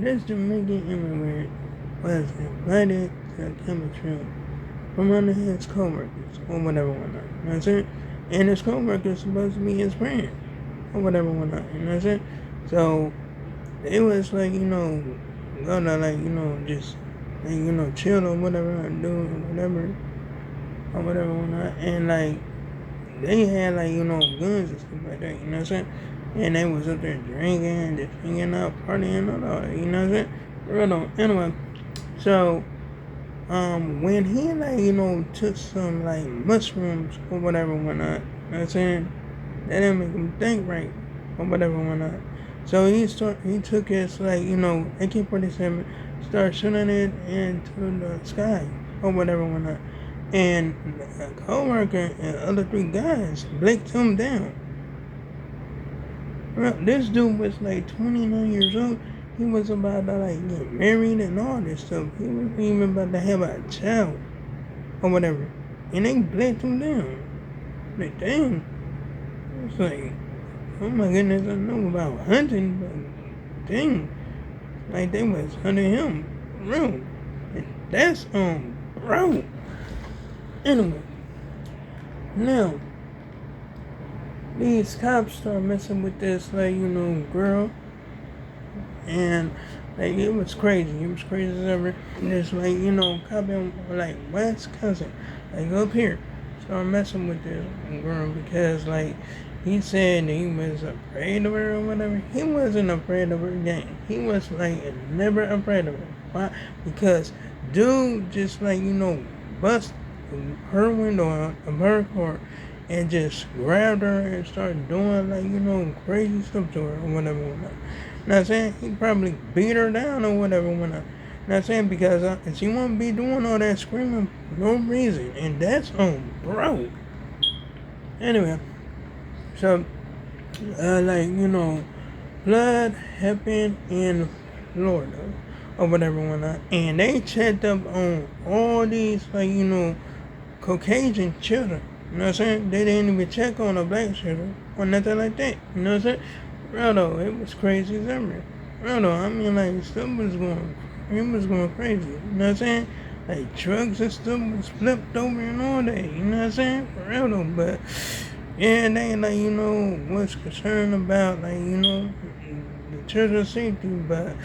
this Dominican immigrant was invited to a campus trip from one of his co-workers or whatever, whatnot. You know what I'm saying? And his co-worker is supposed to be his friend or whatever, whatnot. You know what I'm saying? So it was like, gonna like, just like, chill or whatever, do whatever or whatever, whatnot. And like they had like, guns and stuff like that, you know what I'm saying? And they was up there drinking, just hanging out, partying, and all that, you know what I'm saying? Real though. Anyway, so when he like, took some like mushrooms or whatever, whatnot, you know what I'm saying? That didn't make him think right or whatever, whatnot. So he took his like, AK-47, started shooting it into the sky or whatever, whatnot. And a co-worker and other 3 guys blinked him down. Well, this dude was like 29 years old. He was about to like get married and all this stuff. He was even about to have a child or whatever. And they blinked him down. Like, dang. It's like, oh my goodness, I know about hunting, but dang. Like they was hunting him. Bro. And that's bro. Anyway. Now these cops start messing with this like, girl. And like it was crazy. It was crazy as ever. Just like, cop him like West cousin. Like up here. Start messing with this girl because like he said that he was afraid of her or whatever. He wasn't afraid of her, gang. He was like never afraid of her. Why? Because dude just like, bust her window out of her car and just grabbed her and started doing like, crazy stuff to her or whatever, whatnot. Know what I'm saying? He probably beat her down or whatever, whatnot. Know what I'm saying? Because she won't be doing all that screaming for no reason. And that's on bro. Anyway, so, flood happened in Florida or whatever, whatnot. And they checked up on all these, like, Caucasian children. You know what I'm saying? They didn't even check on the black children or nothing like that. You know what I'm saying? Real though, it was crazy as ever. Real though, I mean, like, stuff was going crazy. You know what I'm saying? Like, trucks and stuff was flipped over and all that. You know what I'm saying? For real though, but, yeah, they, like, was concerned about, like, the children's safety, but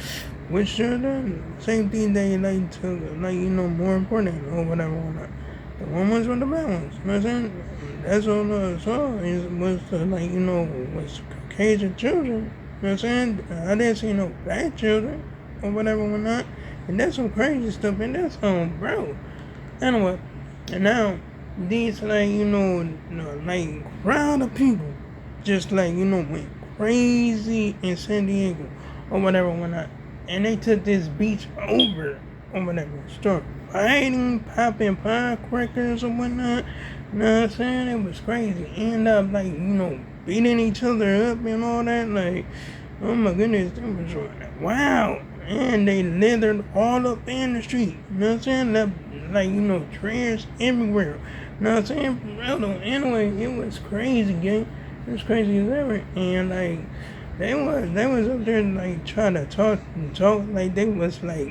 with children, safety, they, like, took, like, more important or whatever, whatnot. The ones with the bad ones, you know what I'm saying? That's all I saw was like, was Caucasian children, you know what I'm saying? I didn't see no black children or whatever, whatnot. And that's some crazy stuff, and that's bro. Anyway, and now these like, like crowd of people just like, went crazy in San Diego or whatever, whatnot. And they took this beach over or whatever, start fighting, popping firecrackers or whatnot. You know what I'm saying? It was crazy. End up like, beating each other up and all that. Like, oh my goodness, it was like, wow. And they lithered all up in the street. You know what I'm saying? Left, like, trash everywhere. You know what I'm saying? Well, anyway, it was crazy, gang. It was crazy as ever. And like, they was up there like trying to talk, like they was like,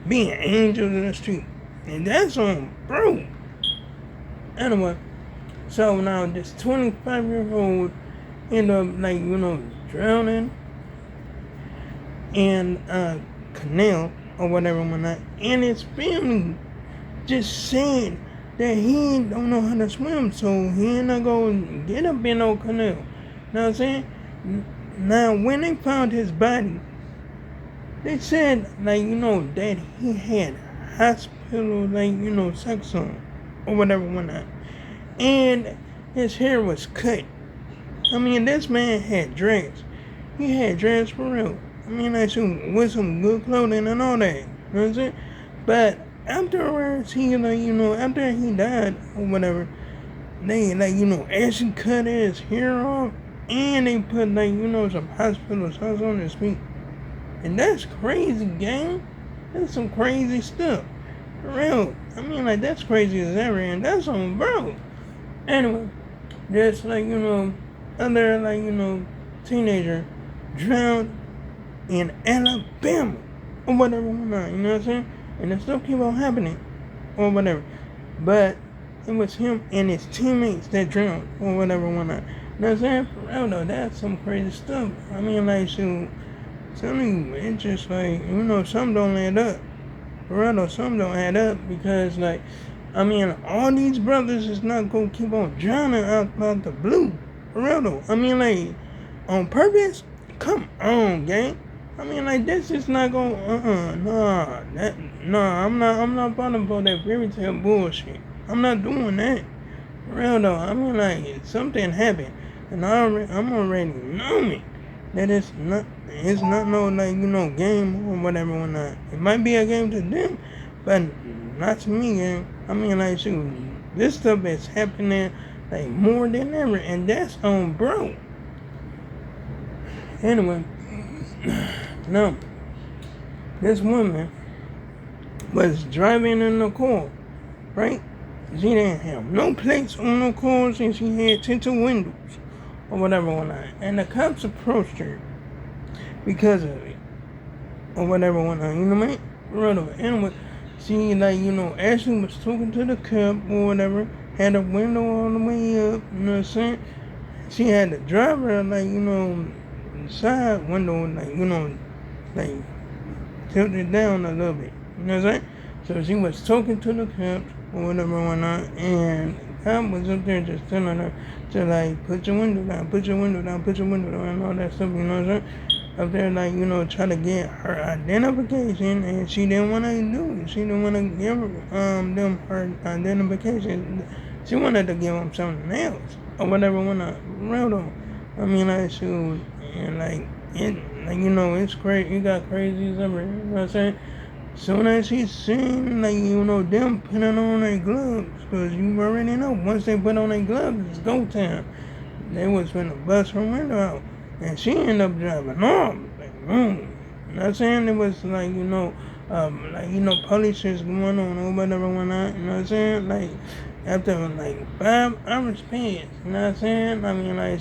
being angels in the street. And that's on bro. Anyway, so now this 25-year-old ended up like, drowning in a canal or whatever, whatnot. And his family just said that he don't know how to swim, so he ain't not gonna get up in no canal. You know what I'm saying? Now, when they found his body, they said, like, that he had hospital, like, sex on or whatever, whatnot. And his hair was cut. I mean, this man had dreads. He had dreads for real. I mean, like, with some good clothing and all that. You know what I'm saying? But afterwards, he, like, after he died or whatever, they, like, actually cut his hair off. And they put, like, some hospital sauce on his feet. And that's crazy, gang. That's some crazy stuff. For real. I mean, like, that's crazy as ever. And that's on bro. Anyway, just like, other, like, teenager drowned in Alabama or whatever, you know what I'm saying? And it still keep on happening or whatever. But it was him and his teammates that drowned or whatever, whatnot. You know what I'm saying? For real though, that's some crazy stuff. I mean, like, shoot, some of it's just like, some don't add up. For real though, some don't add up because, like, I mean, all these brothers is not gonna keep on drowning out the blue. For real though. I mean, like, on purpose? Come on, gang. I mean, like, this is not gonna, I'm not falling for that fairy tale bullshit. I'm not doing that. For real though, I mean, like, something happened, and I'm already knowing that it's not no, like, game or whatever or not. It might be a game to them, but not to me, gang. I mean, like, shoot, this stuff is happening, like, more than ever, and that's on bro. Anyway, now, this woman was driving in the car, right? She didn't have no plates on the cars and she had tinted windows or whatever, and the cops approached her because of it or whatever, you know what I mean? Right. Anyway, she, like, Ashley was talking to the cop or whatever, had a window all the way up, you know what I'm saying? She had the driver, like, side window, like tilted down a little bit. You know what I'm saying? So she was talking to the cops or whatever, and the cop was up there just telling her to, like, put your window down, and all that stuff, you know what I'm saying? Up there, like, try to get her identification, and she didn't want to do it. She didn't want to give them her identification. She wanted to give them something else or whatever. Real though. I mean, like, she was, and like it, like, it's crazy. It got crazy as ever. You know what I'm saying? Soon as she seen, like, them putting on their gloves, because you already know, once they put on their gloves, it's go time. They was finna bust her window out, and she ended up driving off, like, boom. You know what I'm saying? It was like, police is going on or whatever, you know what I'm saying? Like, after, like, 5 hours passed, you know what I'm saying? I mean, like,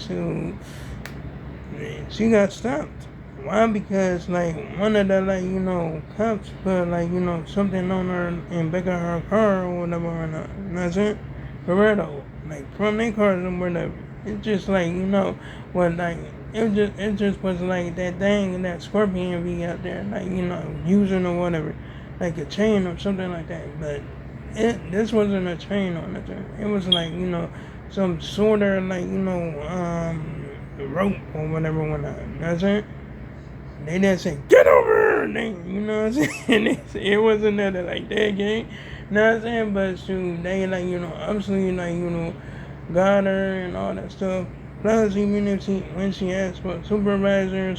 she got stopped. Why? Because, like, one of the, like, cops put, like, something on her in back of her car or whatever, or not. You know what I'm saying? For real though, like, from their cars or whatever. It's just like, like, it just was like that thing, that scorpion be out there, like, using or whatever, like a chain or something like that. But this wasn't a chain on it. It was like, some sort of, like, rope or whatever. You know what I'm saying? They didn't say, get over here! You know what I'm saying? It wasn't nothing like that, gang. You know what I'm saying? But shoot, they, like, obviously, like, got her and all that stuff. Plus, even if when she asked for a supervisor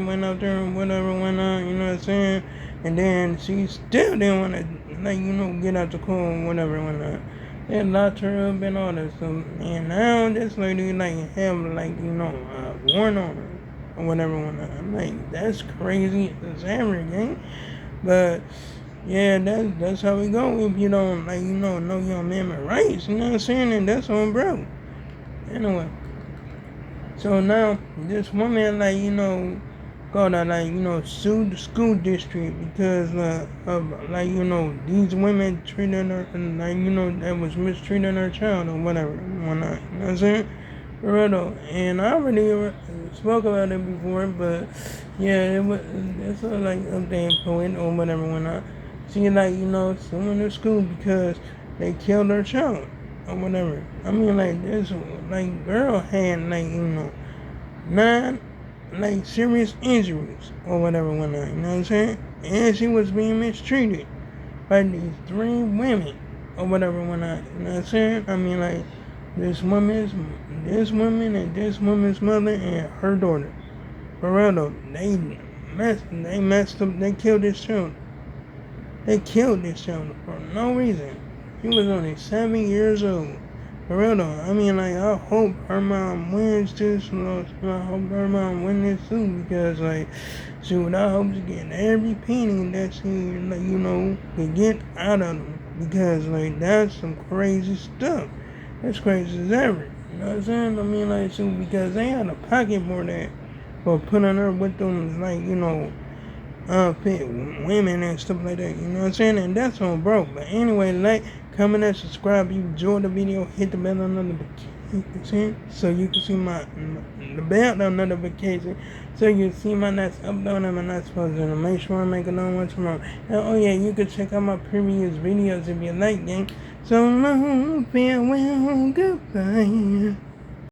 went out there and whatever went on, you know what I'm saying? And then she still didn't want to, like, get out the car and whatever went on. They locked her up and all that stuff. And now this lady, like, have, like, a warrant on her or whatever went on. I'm like, that's crazy as ever, gang. But yeah, that's how we go if you don't, like, know your amendment rights, you know what I'm saying? And that's on bro. Anyway. So now this woman, like, got to, like, sue the school district because of, like, these women treating her, like, that was mistreating her child or whatever, whatnot. You know what I'm saying? For real though. And I already spoke about it before, but yeah, it's like update point or whatever whatnot. She, like, suing the school because they killed her child or whatever. I mean, like, this, like, girl had, like, 9, like, serious injuries or whatever whatnot. You know what I'm saying? And she was being mistreated by these 3 women or whatever whatnot. You know what I'm saying? I mean, like, this woman and this woman's mother and her daughter. For real though, they messed up. They killed this child. They killed this child for no reason. She was only 7 years old. For real though, I mean, like, I hope her mom wins this. I hope her mom wins this too, because, like, shoot, I hope she get every penny that she, like, can get out of them, because, like, that's some crazy stuff. That's crazy as ever. You know what I'm saying? I mean, like, shoot, because they had a pocket for that or putting her with them, like, unfit women and stuff like that. You know what I'm saying? And that's on bro. But anyway, like, comment, and subscribe. If you enjoyed the video, hit the bell notification so you can see the bell notification so you see my next upload and my next post. And make sure I make another one tomorrow. And oh yeah, you can check out my previous videos if you like, gang. So long, farewell, goodbye.